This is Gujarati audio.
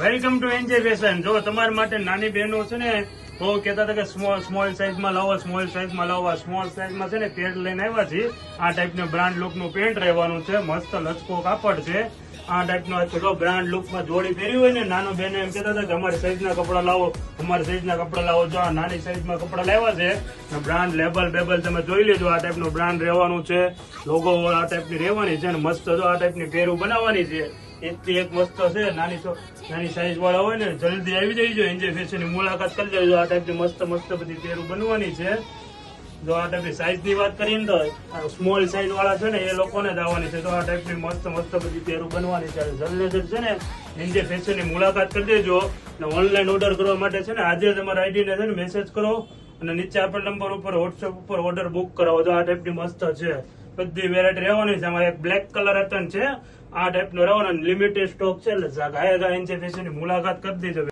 Welcome to NJ fashion. જો તમારા માટે નાની બહેનો છે ને બહુ કહેતા હતા કે સ્મોલ સાઈઝમાં લાવો, સ્મોલ સાઈઝમાં લાવો. સ્મોલ સાઈઝમાં છે ને પેન્ટ લઈને આવ્યા છીએ. આ ટાઈપનું બ્રાન્ડ લુકનું પેન્ટ રહેવાનું છે. મસ્ત લચકો કાપડ છે. આ ટાઈપનો બ્રાન્ડ લુકમાં જોડી પહેરી હોય ને, નાનો બહેનો એમ કહેતા હતા કે અમારી સાઈઝના કપડા લાવો, અમારી સાઈઝના કપડા લાવો. જો આ નાની સાઈઝમાં કપડા લાવ્યા છે. બ્રાન્ડ લેબલ બેબલ તમે જોઈ લેજો. આ ટાઈપનું બ્રાન્ડ રહેવાનું છે. લોગો આ ટાઈપની રહેવાની છે. મસ્ત જો આ ટાઈપની પેરું બનાવવાની છે. એકથી એક મસ્ત છે. નાની સાઈઝ વાળા હોય ને જલ્દી આવી જજો. એનજે ફેશન ની મુલાકાત કરી લેજો. આ ટાઈપની મસ્ત બધી પેરું બનવાની છે. જો આ ટાઈપની સાઈઝ ની વાત કરીએ ને તો સ્મોલ સાઈઝ વાળા છે ને એ લોકોને જ આવવાની છે. તો આ ટાઈપની મસ્ત બધી પેરું બનવાની છે. જલ્દી છે ને એનજે ફેશન ની મુલાકાત કરી દેજો. ઓનલાઈન ઓર્ડર કરવા માટે છે ને આજે તમારા આઈડી ને છે ને મેસેજ કરો અને નીચે આપેલ નંબર ઉપર વોટ્સએપ ઉપર ઓર્ડર બુક કરાવો. તો આ ટાઈપની મસ્ત છે. બધી વેરાયટી રહેવાની છે. આમાં એક બ્લેક કલર હતો છે. આ ટાઈપનો રહેવાનો લિમિટેડ સ્ટોક છે. એટલે એનજે ફેશન ની મુલાકાત કરી દેજો.